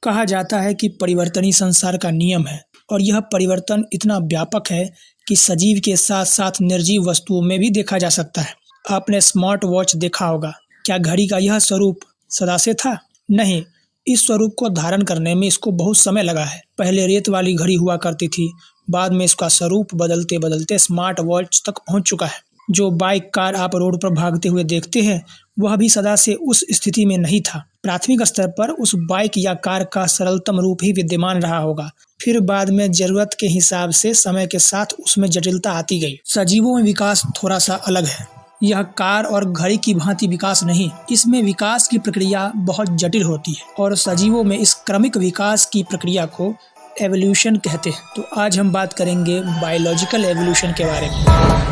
कहा जाता है कि परिवर्तन ही संसार का नियम है और यह परिवर्तन इतना व्यापक है कि सजीव के साथ साथ निर्जीव वस्तुओं में भी देखा जा सकता है। आपने स्मार्ट वॉच देखा होगा। क्या घड़ी का यह स्वरूप सदा से था? नहीं, इस स्वरूप को धारण करने में इसको बहुत समय लगा है। पहले रेत वाली घड़ी हुआ करती थी, बाद में इसका स्वरूप बदलते बदलते स्मार्ट वॉच तक पहुंच चुका है। जो बाइक कार आप रोड पर भागते हुए देखते हैं वह भी सदा से उस स्थिति में नहीं था। प्राथमिक स्तर पर उस बाइक या कार का सरलतम रूप ही विद्यमान रहा होगा, फिर बाद में जरूरत के हिसाब से समय के साथ उसमें जटिलता आती गई। सजीवों में विकास थोड़ा सा अलग है। यह कार और घड़ी की भांति विकास नहीं, इसमें विकास की प्रक्रिया बहुत जटिल होती है और सजीवों में इस क्रमिक विकास की प्रक्रिया को एवोल्यूशन कहते हैं। तो आज हम बात करेंगे बायोलॉजिकल एवोल्यूशन के बारे में।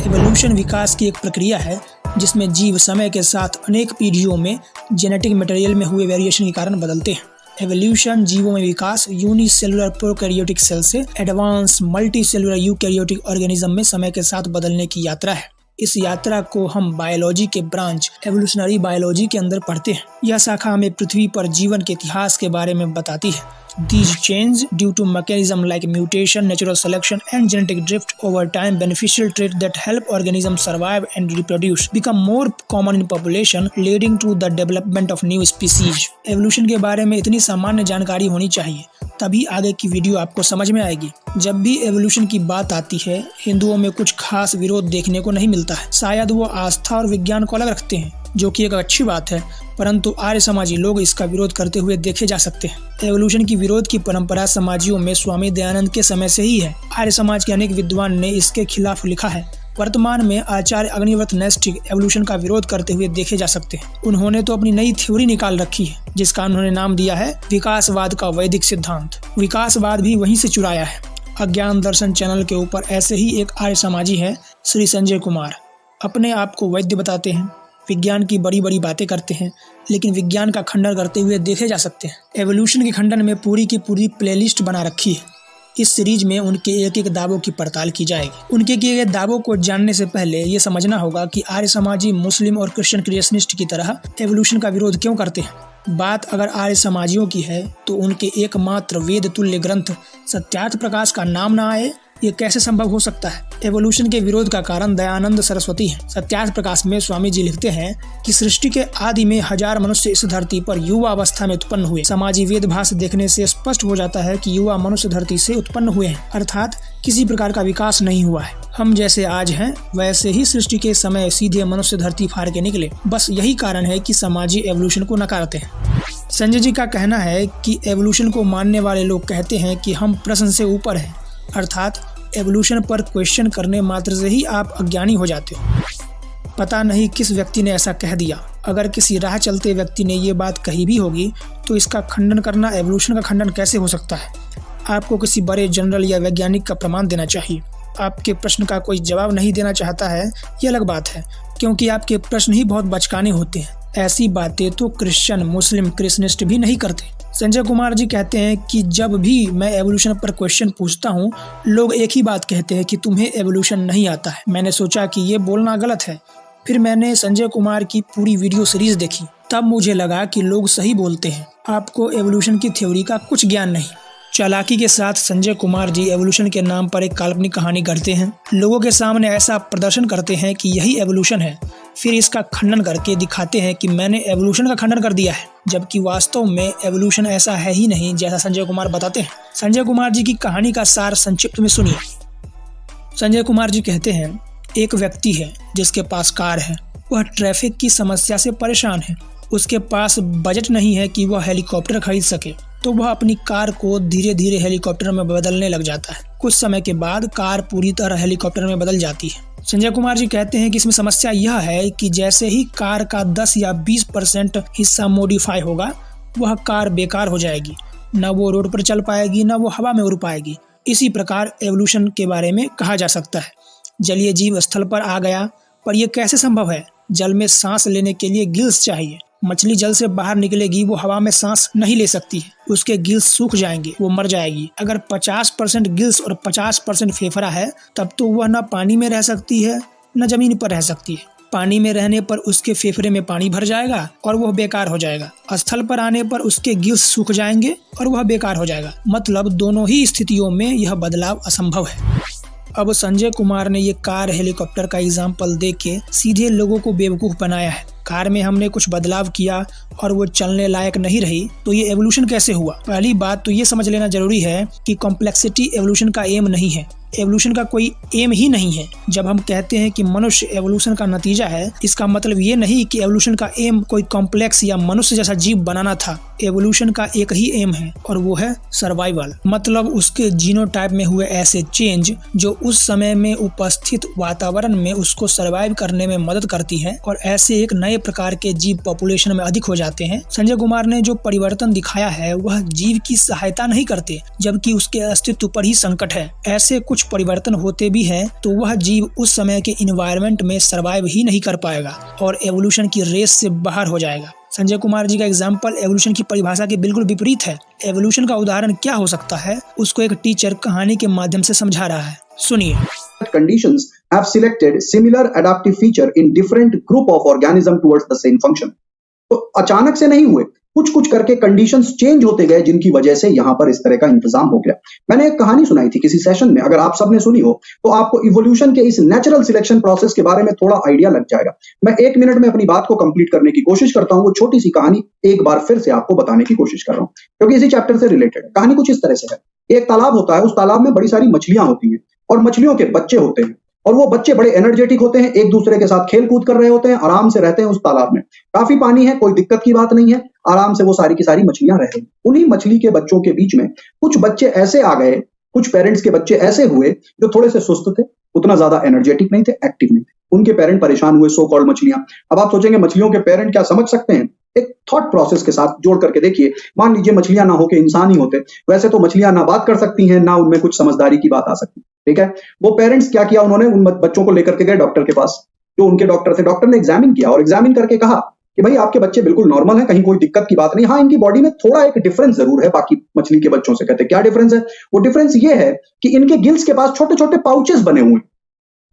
एवोल्यूशन विकास की एक प्रक्रिया है जिसमें जीव समय के साथ अनेक पीढ़ियों में जेनेटिक मटेरियल में हुए वेरिएशन के कारण बदलते हैं। एवोल्यूशन जीवों में विकास यूनिसेलुलर प्रोकैरियोटिक सेल से एडवांस मल्टीसेलुलर यूकैरियोटिक ऑर्गेनिज्म में समय के साथ बदलने की यात्रा है। इस यात्रा को हम बायोलॉजी के ब्रांच एवोल्यूशनरी बायोलॉजी के अंदर पढ़ते हैं। यह शाखा हमें पृथ्वी पर जीवन के इतिहास के बारे में बताती है। These change due to mechanism like mutation, natural selection and genetic drift over time, beneficial traits that help organisms survive and reproduce become more common in population, leading to the development of new species. Evolution के बारे में इतनी सामान्य जानकारी होनी चाहिए, तभी आगे की वीडियो आपको समझ में आएगी। जब भी एवोल्यूशन की बात आती है, हिंदुओं में कुछ खास विरोध देखने को नहीं मिलता है। शायद वो आस्था और विज्ञान को अलग रखते हैं, जो कि एक अच्छी बात है, परंतु आर्य समाजी लोग इसका विरोध करते हुए देखे जा सकते हैं। एवोल्यूशन की विरोध की परंपरा समाजियों में स्वामी दयानंद के समय से ही है। आर्य समाज के अनेक विद्वान ने इसके खिलाफ लिखा है। वर्तमान में आचार्य अग्निव्रत नैष्ठिक एवोल्यूशन का विरोध करते हुए देखे जा सकते हैं। उन्होंने तो अपनी नई थ्योरी निकाल रखी है, जिसका उन्होंने नाम दिया है विकासवाद का वैदिक सिद्धांत। विकासवाद भी वहीं से चुराया है। अज्ञान दर्शन चैनल के ऊपर ऐसे ही एक आर्य समाजी है, श्री संजय कुमार। अपने आप को वैद्य बताते हैं, विज्ञान की बड़ी बड़ी बातें करते हैं, लेकिन विज्ञान का खंडन करते हुए देखे जा सकते हैं। एवोल्यूशन के खंडन में पूरी की पूरी प्लेलिस्ट बना रखी है। इस सीरीज में उनके एक एक दावों की पड़ताल की जाएगी। उनके किए गए दावों को जानने से पहले ये समझना होगा कि आर्य समाजी मुस्लिम और क्रिश्चियन क्रिएशनिस्ट की तरह एवोल्यूशन का विरोध क्यों करते हैं। बात अगर आर्य समाजियों की है तो उनके एकमात्र वेद तुल्य ग्रंथ सत्यार्थ प्रकाश का नाम ना आए, ये कैसे संभव हो सकता है। एवोल्यूशन के विरोध का कारण दयानंद सरस्वती है। सत्यार्थ प्रकाश में स्वामी जी लिखते हैं कि सृष्टि के आदि में हजार मनुष्य इस धरती पर युवा अवस्था में उत्पन्न हुए। समाजी वेद भाष्य देखने से स्पष्ट हो जाता है कि युवा मनुष्य धरती से उत्पन्न हुए हैं, अर्थात किसी प्रकार का विकास नहीं हुआ है। हम जैसे आज हैं वैसे ही सृष्टि के समय सीधे मनुष्य धरती फाड़ के निकले। बस यही कारण है कि समाजी एवोल्यूशन को नकारते हैं। संजय जी का कहना है कि एवोल्यूशन को मानने वाले लोग कहते हैं कि हम प्रश्न से ऊपर हैं, अर्थात एवोल्यूशन पर क्वेश्चन करने मात्र से ही आप अज्ञानी हो जाते हो। पता नहीं किस व्यक्ति ने ऐसा कह दिया। अगर किसी राह चलते व्यक्ति ने ये बात कही भी होगी तो इसका खंडन करना एवोल्यूशन का खंडन कैसे हो सकता है। आपको किसी बड़े जनरल या वैज्ञानिक का प्रमाण देना चाहिए। आपके प्रश्न का कोई जवाब नहीं देना चाहता है, ये अलग बात है, क्योंकि आपके प्रश्न ही बहुत बचकाने होते हैं। ऐसी बातें तो क्रिश्चियन मुस्लिम क्रिएशनिस्ट भी नहीं करते। संजय कुमार जी कहते हैं कि जब भी मैं एवोल्यूशन पर क्वेश्चन पूछता हूँ, लोग एक ही बात कहते हैं कि तुम्हें एवोल्यूशन नहीं आता है। मैंने सोचा कि ये बोलना गलत है। फिर मैंने संजय कुमार की पूरी वीडियो सीरीज देखी, तब मुझे लगा कि लोग सही बोलते हैं। आपको एवोल्यूशन की थ्योरी का कुछ ज्ञान नहीं। चालाकी के साथ संजय कुमार जी एवोल्यूशन के नाम पर एक काल्पनिक कहानी गढ़ते हैं। लोगों के सामने ऐसा प्रदर्शन करते हैं कि यही एवोल्यूशन है, फिर इसका खंडन करके दिखाते हैं कि मैंने एवोल्यूशन का खंडन कर दिया है, जबकि वास्तव में एवोल्यूशन ऐसा है ही नहीं जैसा संजय कुमार बताते हैं। संजय कुमार जी की कहानी का सार संक्षिप्त में सुनिए। संजय कुमार जी कहते हैं, एक व्यक्ति है जिसके पास कार है। वह ट्रैफिक की समस्या से परेशान है। उसके पास बजट नहीं है कि वह हेलीकॉप्टर खरीद सके, तो वह अपनी कार को धीरे धीरे हेलीकॉप्टर में बदलने लग जाता है। कुछ समय के बाद कार पूरी तरह हेलीकॉप्टर में बदल जाती है। संजय कुमार जी कहते हैं कि इसमें समस्या यह है कि जैसे ही कार का 10 या 20% हिस्सा मॉडिफाई होगा, वह कार बेकार हो जाएगी। न वो रोड पर चल पाएगी, न वो हवा में उड़ पाएगी। इसी प्रकार एवोल्यूशन के बारे में कहा जा सकता है। जलीय जीव स्थल पर आ गया, पर यह कैसे संभव है। जल में सांस लेने के लिए गिल्स चाहिए। मछली जल से बाहर निकलेगी, वो हवा में सांस नहीं ले सकती है, उसके गिल्स सूख जाएंगे, वो मर जाएगी। अगर 50% गिल्स और 50% फेफड़ा है, तब तो वह न पानी में रह सकती है न जमीन पर रह सकती है। पानी में रहने पर उसके फेफड़े में पानी भर जाएगा और वह बेकार हो जाएगा। स्थल पर आने पर उसके गिल्स सूख जाएंगे और वह बेकार हो जाएगा। मतलब दोनों ही स्थितियों में यह बदलाव असंभव है। अब संजय कुमार ने ये कार हेलीकॉप्टर का एग्जाम्पल दे के सीधे लोगों को बेवकूफ़ बनाया है। कार में हमने कुछ बदलाव किया और वो चलने लायक नहीं रही तो ये एवोल्यूशन कैसे हुआ? पहली बात तो ये समझ लेना जरूरी है कि कॉम्प्लेक्सिटी एवोल्यूशन का एम नहीं है। एवोल्यूशन का कोई एम ही नहीं है। जब हम कहते हैं कि मनुष्य एवोल्यूशन का नतीजा है, इसका मतलब ये नहीं कि एवोल्यूशन का एम कोई कॉम्प्लेक्स या मनुष्य जैसा जीव बनाना था। एवोल्यूशन का एक ही एम है और वो है सर्वाइवल। मतलब उसके जीनोटाइप में हुए ऐसे चेंज जो उस समय में उपस्थित वातावरण में उसको सर्वाइव करने में मदद करती है और ऐसे एक नए प्रकार के जीव पॉपुलेशन में अधिक हो जाते हैं। संजय कुमार ने जो परिवर्तन दिखाया है वह जीव की सहायता नहीं करते, जबकि उसके अस्तित्व पर ही संकट है। ऐसे कुछ परिवर्तन होते भी हैं तो वह जीव उस समय के इन्वायरमेंट में सर्वाइव ही नहीं कर पाएगा और एवोल्यूशन की रेस से बाहर हो जाएगा। संजय कुमार जी का एग्जाम्पल एवोल्यूशन की परिभाषा के बिल्कुल विपरीत है। एवोल्यूशन का उदाहरण क्या हो सकता है, उसको एक टीचर कहानी के माध्यम से समझा रहा है। सुनिए। Conditions have selected similar adaptive feature in different group of organism towards the same function. तो अचानक से नहीं हुए, कुछ कुछ करके कंडीशंस चेंज होते गए जिनकी वजह से यहाँ पर इस तरह का इंतजाम हो गया। मैंने एक कहानी सुनाई थी किसी सेशन में, अगर आप सबने सुनी हो तो आपको इवोल्यूशन के इस नेचुरल सिलेक्शन प्रोसेस के बारे में थोड़ा आइडिया लग जाएगा। मैं 1 मिनट में अपनी बात को कंप्लीट करने की कोशिश करता हूँ। वो छोटी सी कहानी एक बार फिर से आपको बताने की कोशिश कर रहा हूँ क्योंकि इसी चैप्टर से रिलेटेड है। कहानी कुछ इस तरह से है। एक तालाब होता है, उस तालाब में बड़ी सारी मछलियां होती हैं और मछलियों के बच्चे होते हैं और वो बच्चे बड़े एनर्जेटिक होते हैं, एक दूसरे के साथ खेल कूद कर रहे होते हैं, आराम से रहते हैं उस तालाब में। काफी पानी है, कोई दिक्कत की बात नहीं है, आराम से वो सारी की सारी मछलियां रह रही। उन्हीं मछली के बच्चों के बीच में कुछ बच्चे ऐसे आ गए, कुछ पेरेंट्स के बच्चे ऐसे हुए जो थोड़े से सुस्त थे, उतना ज्यादा एनर्जेटिक नहीं थे, एक्टिव नहीं थे। उनके पेरेंट परेशान हुए, सो कॉल्ड मछलियां। अब आप सोचेंगे मछलियों के पेरेंट क्या समझ सकते हैं? एक थॉट प्रोसेस के साथ जोड़ करके देखिए। मान लीजिए मछलियां ना होके इंसान ही होते, वैसे तो मछलियां ना बात कर सकती हैं, ना उनमें कुछ समझदारी की बात आ सकती, ठीक है। वो पेरेंट्स क्या किया, उन्होंने उन बच्चों को लेकर के गए डॉक्टर के पास, जो उनके डॉक्टर थे। डॉक्टर ने एग्जामिन किया और एग्जामिन करके कहा कि भाई आपके बच्चे बिल्कुल नॉर्मल हैं, कहीं कोई दिक्कत की बात नहीं। हाँ, इनकी बॉडी में थोड़ा एक डिफरेंस जरूर है बाकी मछली के बच्चों से। कहते क्या डिफरेंस है? वो डिफरेंस ये है कि इनके गिल्स के पास छोटे छोटे पाउचेस बने हुए हैं।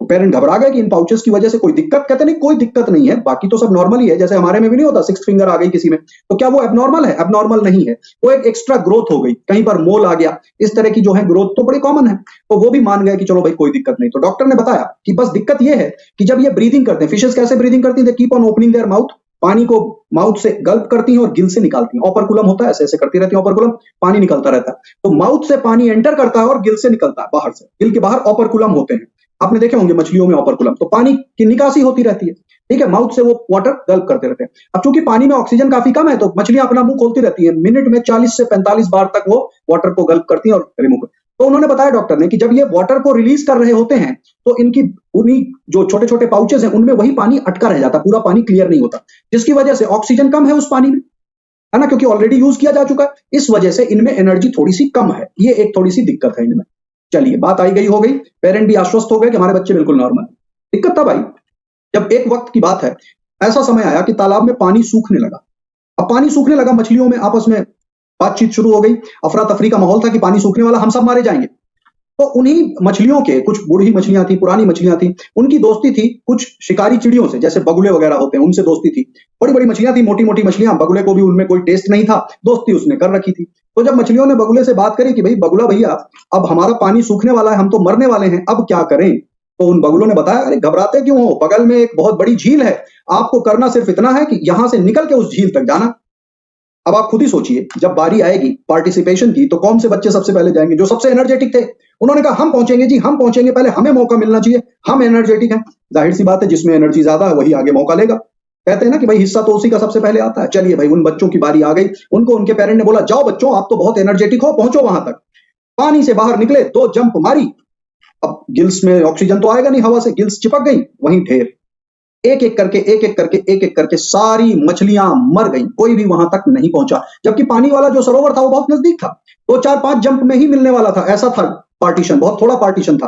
पेरेंट घबरा गए कि इन पाउचेस की वजह से कोई दिक्कत। कहते नहीं, कोई दिक्कत नहीं है, बाकी तो सब नॉर्मल ही है। जैसे हमारे में भी नहीं होता 6th फिंगर आ गई किसी में, तो क्या वो एबनॉर्मल है? एबनॉर्मल नहीं है, वो एक एक्स्ट्रा ग्रोथ हो गई, कहीं पर मोल आ गया, इस तरह की जो है ग्रोथ तो बड़ी कॉमन है। तो वो भी मान गए कि चलो भाई कोई दिक्कत नहीं। तो डॉक्टर ने बताया कि बस दिक्कत ये है कि जब ये ब्रीदिंग करते हैं, फिशेस कैसे ब्रीदिंग करती है, keep on opening their mouth, पानी को माउथ से गल्प करती हैं और गिल से निकालती हैं। ऑपरकुलम होता है, ऐसे ऐसे करती रहती है, ऑपरकुलम, पानी निकलता रहता है। तो माउथ से पानी एंटर करता है और गिल से निकलता है बाहर से। गिल के बाहर ऑपरकुलम होते हैं, आपने देखे होंगे मछलियों में ऑपरकुलम। तो पानी की निकासी होती रहती है, ठीक है। माउथ से वो वाटर गल्प करते रहते हैं। अब चूंकि पानी में ऑक्सीजन काफी कम है तो मछलियां अपना मुंह खोलती रहती है, मिनट में 40 से 45 बार तक वो वाटर को गल्प करती हैं और रिमूव। तो उन्होंने बताया डॉक्टर ने कि जब ये वाटर को रिलीज कर रहे होते हैं तो इनकी उन्हीं जो छोटे छोटे पाउचेस हैं उनमें वही पानी अटका रह जाता, पूरा पानी क्लियर नहीं होता, जिसकी वजह से ऑक्सीजन कम है उस पानी में, है ना, क्योंकि ऑलरेडी यूज किया जा चुका है। इस वजह से इनमें एनर्जी थोड़ी सी कम है, ये एक थोड़ी सी दिक्कत है इनमें। चलिए, बात आई गई हो गई, पेरेंट भी आश्वस्त हो गए कि हमारे बच्चे बिल्कुल नॉर्मल है। दिक्कत था भाई, जब एक वक्त की बात है, ऐसा समय आया कि तालाब में पानी सूखने लगा। अब पानी सूखने लगा, मछलियों में आपस में बातचीत शुरू हो गई, अफरा तफरी का माहौल था कि पानी सूखने वाला, हम सब मारे जाएंगे। तो उन्हीं मछलियों के कुछ बूढ़ी मछलियां थी, पुरानी मछलियां थी, उनकी दोस्ती थी कुछ शिकारी चिड़ियों से, जैसे बगुले वगैरह होते हैं, उनसे दोस्ती थी। बड़ी बड़ी मछलियां थी, मोटी मोटी मछलियां, बगुले को भी उनमें कोई टेस्ट नहीं था, दोस्ती उसने कर रखी थी। तो जब मछलियों ने बगुले से बात करी कि भाई बगुला भैया, अब हमारा पानी सूखने वाला है, हम तो मरने वाले हैं, अब क्या करें? तो उन बगुलों ने बताया, अरे घबराते क्यों हो, बगल में एक बहुत बड़ी झील है, आपको करना सिर्फ इतना है कि यहां से निकल के उस झील तक जाना। अब आप खुद ही सोचिए, जब बारी आएगी पार्टिसिपेशन की तो कौन से बच्चे सबसे पहले जाएंगे? जो सबसे एनर्जेटिक थे। उन्होंने कहा हम पहुंचेंगे जी, हम पहुंचेंगे, पहले हमें मौका मिलना चाहिए, हम एनर्जेटिक हैं। जाहिर सी बात है, जिसमें एनर्जी ज्यादा है वही आगे मौका लेगा। कहते हैं ना कि भाई हिस्सा तो उसी का सबसे पहले आता है। चलिए भाई, उन बच्चों की बारी आ गई। उनको उनके पेरेंट ने बोला, जाओ बच्चों, आप तो बहुत एनर्जेटिक हो, पहुंचो वहां तक। पानी से बाहर निकले, 2 जंप मारी। अब गिल्स में ऑक्सीजन तो आएगा नहीं, हवा से गिल्स चिपक गई, वहीं ढेर। एक एक करके सारी मछलियां मर गई, कोई भी वहां तक नहीं पहुंचा, जबकि पानी वाला जो सरोवर था वो बहुत नजदीक था, 2 4 5 जंप में ही मिलने वाला था। ऐसा था पार्टीशन, बहुत थोड़ा पार्टीशन था।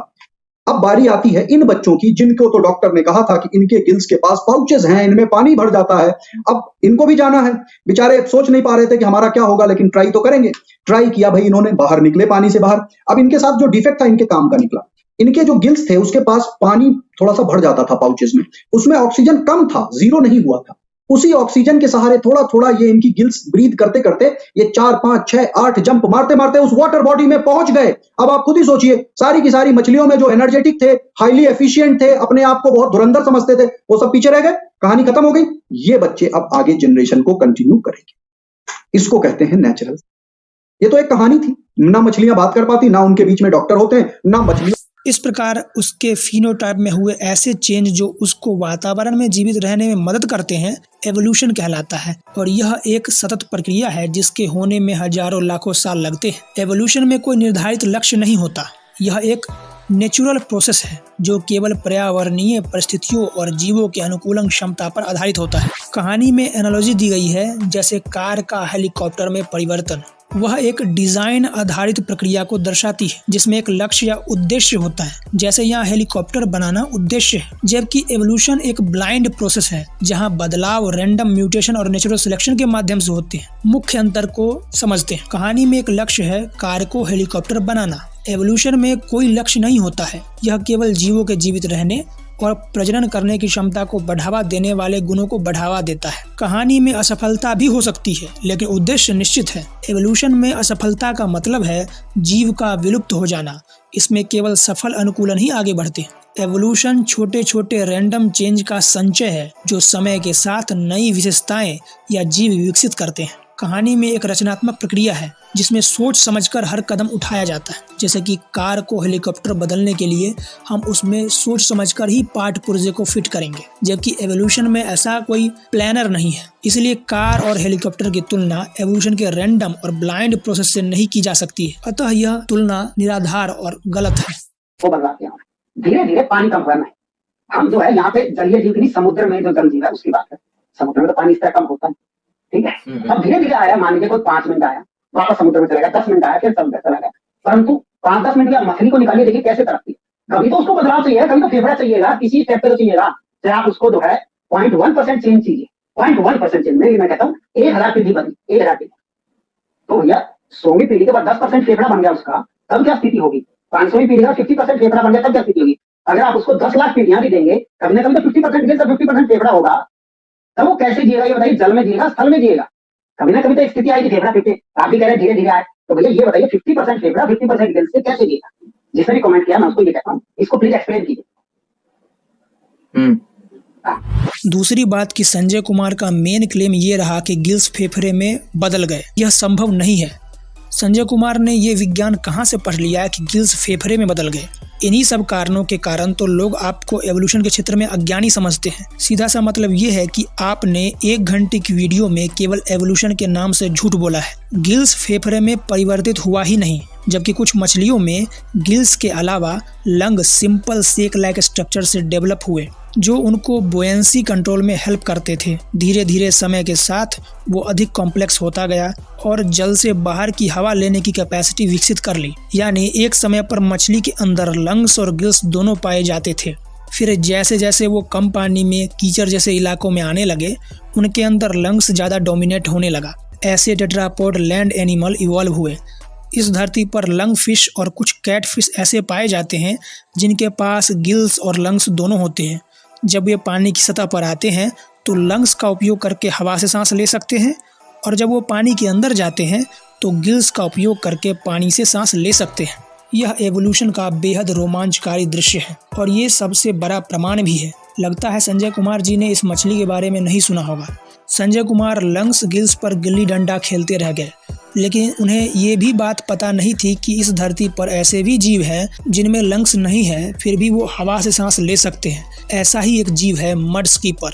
अब बारी आती है इन बच्चों की, जिनको तो डॉक्टर ने कहा था कि इनके गिल्स के पास पाउचेस हैं, इनमें पानी भर जाता है, अब इनको भी जाना है। बेचारे सोच नहीं पा रहे थे कि हमारा क्या होगा, लेकिन ट्राई तो करेंगे। ट्राई किया भाई इन्होंने, बाहर निकले पानी से बाहर। अब इनके साथ जो डिफेक्ट था इनके काम का निकला। इनके जो गिल्स थे उसके पास पानी थोड़ा सा भर जाता था पाउचेस में, उसमें ऑक्सीजन कम था, जीरो नहीं हुआ था। उसी ऑक्सीजन के सहारे थोड़ा थोड़ा ये इनकी गिल्स ब्रीथ करते करते ये 4 5 6 8 जंप मारते मारते उस वाटर बॉडी में पहुंच गए। अब आप खुद ही सोचिए, सारी की सारी मछलियों में जो एनर्जेटिक थे, हाईली एफिशिएंट थे, अपने आप को बहुत धुरंधर समझते थे, वो सब पीछे रह गए, कहानी खत्म हो गई। ये बच्चे अब आगे जनरेशन को कंटिन्यू करेंगे। इसको कहते हैं नेचुरल। ये तो एक कहानी थी, ना मछलियां बात कर पाती, ना उनके बीच में डॉक्टर होते हैं, ना मछलियां। इस प्रकार उसके फिनोटाइप में हुए ऐसे चेंज जो उसको वातावरण में जीवित रहने में मदद करते हैं, एवोल्यूशन कहलाता है। और यह एक सतत प्रक्रिया है जिसके होने में हजारों लाखों साल लगते हैं। एवोल्यूशन में कोई निर्धारित लक्ष्य नहीं होता, यह एक नेचुरल प्रोसेस है जो केवल पर्यावरणीय परिस्थितियों और जीवों के अनुकूलन क्षमता पर आधारित होता है। कहानी में एनालॉजी दी गई है जैसे कार का हेलीकॉप्टर में परिवर्तन। वह एक डिजाइन आधारित प्रक्रिया को दर्शाती है जिसमें एक लक्ष्य या उद्देश्य होता है, जैसे यहाँ हेलीकॉप्टर बनाना उद्देश्य है, जबकि एवोल्यूशन एक ब्लाइंड प्रोसेस है जहाँ बदलाव रैंडम म्यूटेशन और नेचुरल सिलेक्शन के माध्यम से होते हैं। मुख्य अंतर को समझते हैं। कहानी में एक लक्ष्य है कार को हेलीकॉप्टर बनाना, एवोल्यूशन में कोई लक्ष्य नहीं होता है, यह केवल जीवों के जीवित रहने और प्रजनन करने की क्षमता को बढ़ावा देने वाले गुणों को बढ़ावा देता है। कहानी में असफलता भी हो सकती है लेकिन उद्देश्य निश्चित है। एवोल्यूशन में असफलता का मतलब है जीव का विलुप्त हो जाना, इसमें केवल सफल अनुकूलन ही आगे बढ़ते हैं। एवोल्यूशन छोटे छोटे रैंडम चेंज का संचय है जो समय के साथ नई विशेषताएं या जीव विकसित करते हैं। कहानी में एक रचनात्मक प्रक्रिया है जिसमें सोच समझकर हर कदम उठाया जाता है। जैसे कि कार को हेलीकॉप्टर बदलने के लिए हम उसमें सोच समझकर ही पार्ट पुर्जे को फिट करेंगे, जबकि एवोल्यूशन में ऐसा कोई प्लानर नहीं है। इसलिए कार और हेलीकॉप्टर की तुलना एवोल्यूशन के रैंडम और ब्लाइंड प्रोसेस से नहीं की जा सकती है, अतः यह तुलना निराधार और गलत है। वो बदलाव धीरे धीरे पानी कम करना है। हम जो है यहाँ पे जलीय जीव नहीं, समुद्र में जो जल जीव है उसकी बात है। समुद्र में तो पानी इस तरह कम होता है, ठीक है। अब धीरे धीरे आया, मान लीजिए कोई 5 मिनट आया, वापस समुद्र में चला गया, 10 मिनट आया, फिर समुद्र चला गया, परंतु 5-10 मिनट की मछली को निकालिए, देखिए कैसे तरफती है। कभी तो उसको बदलाव चाहिए, कभी तो फेफड़ा चाहिएगा, किसी स्टेप पे तो चाहिएगा। चाहे आप उसको जो है 0.1% चेंज कीजिए, 0.1% चेंज नहीं, मैं कहता हूँ 1000 पीढ़ी बनी, 1000 पीढ़ी, तो भैया 100वीं पीढ़ी के बाद 10% फेफड़ा बन गया उसका, तब क्या स्थिति होगी? 500वीं पीढ़ी का 50% फेफड़ा बन गया, तब क्या स्थिति होगी? अगर आप उसको 10 लाख पीढ़ियां भी देंगे, कभी ना कभी तो 50% फेफड़ा होगा, तब वो कैसे जिएगा ये बताइए? जल में जिएगा, स्थल में जिएगा? कभी ना कभी तो स्थिति आएगी फेफड़ा पीटे। आप भी कह रहे हैं धीरे धीरे आए, तो भैया ये बताइए 50% फेफड़ा 50% गिल्स से कैसे जिएगा? जिसने भी कमेंट किया मैं उसको ये कहता हूँ, इसको प्लीज एक्सप्लेन कीजिए। दूसरी बात कि संजय कुमार का मेन क्लेम ये रहा कि गिल्स फेफड़े में बदल गए। यह संभव नहीं है। संजय कुमार ने ये विज्ञान कहाँ से पढ़ लिया है कि गिल्स फेफड़े में बदल गए? इन्हीं सब कारणों के कारण तो लोग आपको एवोल्यूशन के क्षेत्र में अज्ञानी समझते हैं। सीधा सा मतलब ये है कि आपने 1 घंटे की वीडियो में केवल एवोल्यूशन के नाम से झूठ बोला है। गिल्स फेफड़े में परिवर्तित हुआ ही नहीं, जबकि कुछ मछलियों में गिल्स के अलावा लंग सिंपल सेक लाइक स्ट्रक्चर से डेवलप हुए जो उनको बुएंसी कंट्रोल में हेल्प करते थे। धीरे धीरे समय के साथ वो अधिक कॉम्प्लेक्स होता गया और जल से बाहर की हवा लेने की कैपेसिटी विकसित कर ली। यानी एक समय पर मछली के अंदर लंग्स और गिल्स दोनों पाए जाते थे। फिर जैसे जैसे वो कम पानी में कीचड़ जैसे इलाकों में आने लगे, उनके अंदर लंग्स ज़्यादा डोमिनेट होने लगा। ऐसे टेट्रापोड लैंड एनिमल इवॉल्व हुए। इस धरती पर लंग फिश और कुछ कैट फिश ऐसे पाए जाते हैं जिनके पास गिल्स और लंग्स दोनों होते हैं। जब ये पानी की सतह पर आते हैं तो लंग्स का उपयोग करके हवा से सांस ले सकते हैं, और जब वो पानी के अंदर जाते हैं तो गिल्स का उपयोग करके पानी से सांस ले सकते हैं। यह एवोल्यूशन का बेहद रोमांचकारी दृश्य है और ये सबसे बड़ा प्रमाण भी है। लगता है संजय कुमार जी ने इस मछली के बारे में नहीं सुना होगा। संजय कुमार लंग्स गिल्स पर गिल्ली डंडा खेलते रह गए, लेकिन उन्हें ये भी बात पता नहीं थी कि इस धरती पर ऐसे भी जीव हैं जिनमें लंग्स नहीं है, फिर भी वो हवा से सांस ले सकते हैं। ऐसा ही एक जीव है मड स्कीपर।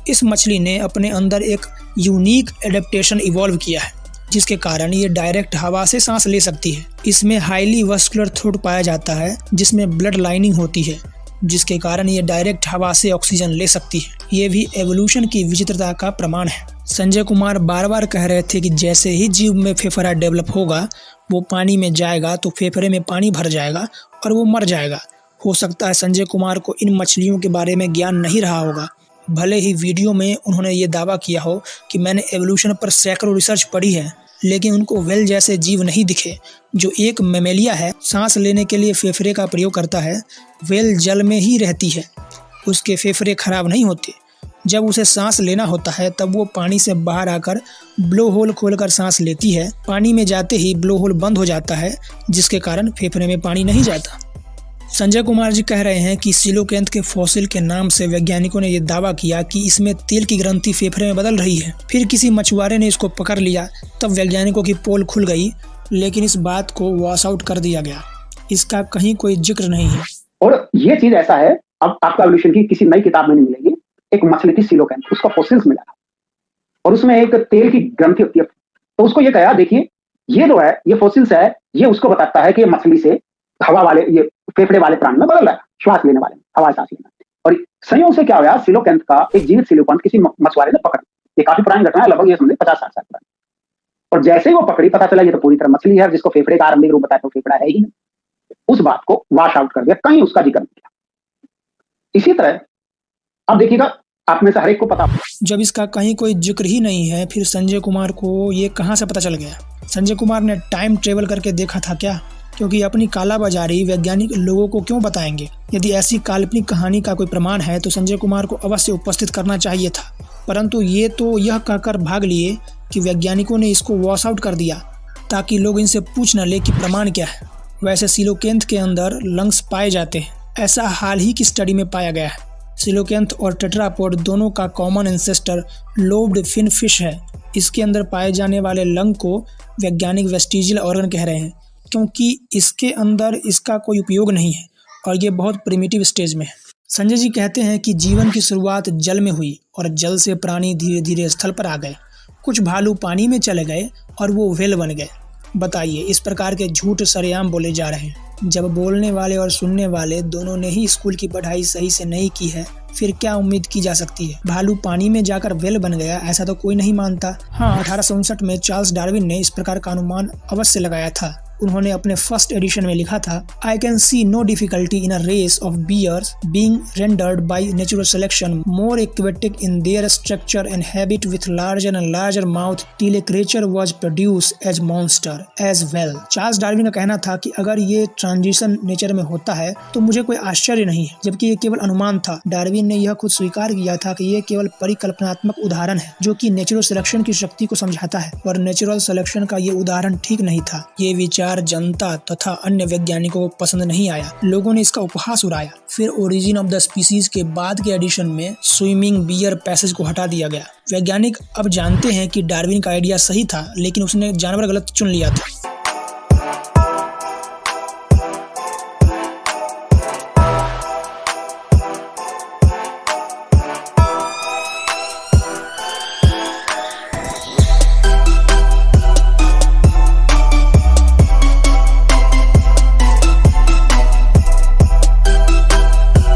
इस मछली ने अपने अंदर एक यूनिक एडेप्टेशन इवॉल्व किया है जिसके कारण ये डायरेक्ट हवा से सांस ले सकती है। इसमें हाईली वस्कुलर थ्रोट पाया जाता है जिसमें ब्लड लाइनिंग होती है, जिसके कारण ये डायरेक्ट हवा से ऑक्सीजन ले सकती है। ये भी एवोल्यूशन की विचित्रता का प्रमाण है। संजय कुमार बार बार कह रहे थे कि जैसे ही जीव में फेफड़ा डेवलप होगा, वो पानी में जाएगा तो फेफड़े में पानी भर जाएगा और वो मर जाएगा। हो सकता है संजय कुमार को इन मछलियों के बारे में ज्ञान नहीं रहा होगा। भले ही वीडियो में उन्होंने ये दावा किया हो कि मैंने एवोल्यूशन पर सैकड़ों रिसर्च पढ़ी है, लेकिन उनको व्हेल जैसे जीव नहीं दिखे। जो एक मैमेलिया है, सांस लेने के लिए फेफड़े का प्रयोग करता है। व्हेल जल में ही रहती है, उसके फेफड़े खराब नहीं होते। जब उसे सांस लेना होता है तब वो पानी से बाहर आकर ब्लो होल खोलकर सांस लेती है। पानी में जाते ही ब्लो होल बंद हो जाता है, जिसके कारण फेफड़े में पानी नहीं जाता। संजय कुमार जी कह रहे हैं कि सिलोकेंथ के फॉसिल के नाम से वैज्ञानिकों ने यह दावा किया कि इसमें तेल की ग्रंथि फेफड़े में बदल रही है। फिर किसी मछुआरे ने इसको पकड़ लिया, तब वैज्ञानिकों की पोल खुल गई, लेकिन इस बात को वॉश आउट कर दिया गया। इसका कहीं कोई जिक्र नहीं है। और ये चीज ऐसा है, अब आपको एवोल्यूशन की किसी नई किताब में नहीं मिलेगी। एक मछली थी सिलोकेंथ, उसका फॉसिल्स मिला और उसमें एक तेल की ग्रंथि होती है। तो उसको ये कहा, देखिए ये जो है ये फॉसिल्स है, ये उसको बताता है कि मछली से हवा वाले, ये फेफड़े वाले प्राणी में बदल रहा है, श्वास लेने वाले में, हवा सांस लेना। और संयोग से क्या हुआ, सिलोकेंथ का एक जीवित सिलोकेंथ किसी मछुआरे ने पकड़ा। ये काफी पुरानी घटना है, लगभग ये समझे 50-60 साल पुरानी। और जैसे ही वो पकड़ी, पता चला ये तो पूरी तरह मछली है, जिसको फेफड़े का आरंभिक रूप बताया तो फेफड़ा है ही नहीं। उस बात को वॉश आउट कर दिया, कहीं उसका जिक्र नहीं किया। इसी तरह अब देखिएगा, आप में से हर एक को पता, जब इसका कहीं कोई जिक्र ही नहीं है, फिर संजय कुमार को ये कहाँ से पता चल गया? संजय कुमार ने टाइम ट्रेवल करके देखा था क्या? क्योंकि अपनी कालाबाजारी वैज्ञानिक लोगों को क्यों बताएंगे? यदि ऐसी काल्पनिक कहानी का कोई प्रमाण है तो संजय कुमार को अवश्य उपस्थित करना चाहिए था, परंतु ये तो यह कहकर भाग लिए कि वैज्ञानिकों ने इसको वॉश आउट कर दिया, ताकि लोग इनसे पूछ न ले कि प्रमाण क्या है। वैसे सिलोकेंथ के अंदर लंग्स पाए जाते हैं, ऐसा हाल ही की स्टडी में पाया गया है। सिलोकेंथ और टेट्रापोड दोनों का common ancestor lobed fin fish है। इसके अंदर पाए जाने वाले लंग को वैज्ञानिक वेस्टिजियल ऑर्गन कह रहे हैं, क्योंकि इसके अंदर इसका कोई उपयोग नहीं है और ये बहुत प्रिमिटिव स्टेज में है। संजय जी कहते हैं कि जीवन की शुरुआत जल में हुई और जल से प्राणी धीरे धीरे स्थल पर आ गए। कुछ भालू पानी में चले गए और वो व्हेल बन गए। बताइए, इस प्रकार के झूठ सरेआम बोले जा रहे हैं। जब बोलने वाले और सुनने वाले दोनों ने ही स्कूल की पढ़ाई सही से नहीं की है, फिर क्या उम्मीद की जा सकती है? भालू पानी में जाकर व्हेल बन गया, ऐसा तो कोई नहीं मानता। हाँ, 1859 में चार्ल्स डार्विन ने इस प्रकार का अनुमान अवश्य लगाया था। उन्होंने अपने फर्स्ट एडिशन में लिखा था, I can see no difficulty in a race of bears being rendered by natural selection more aquatic in their structure and habit with larger and larger mouth till a creature was produced as monster as well. Charles Darwin का कहना था कि अगर ये transition nature में होता है तो मुझे कोई आश्चर्य नहीं है, जबकि ये केवल अनुमान था। डार्विन ने यह खुद स्वीकार किया था कि ये केवल परिकल्पनात्मक उदाहरण है जो कि नेचुरल सिलेक्शन की शक्ति को समझाता है, और नेचुरल सिलेक्शन का ये उदाहरण ठीक नहीं था। ये विचार जनता तथा अन्य वैज्ञानिकों को पसंद नहीं आया। लोगों ने इसका उपहास उड़ाया। फिर ओरिजिन ऑफ द स्पीसीज के बाद के एडिशन में स्विमिंग बियर पैसेज को हटा दिया गया। वैज्ञानिक अब जानते हैं कि डार्विन का आइडिया सही था, लेकिन उसने जानवर गलत चुन लिया था।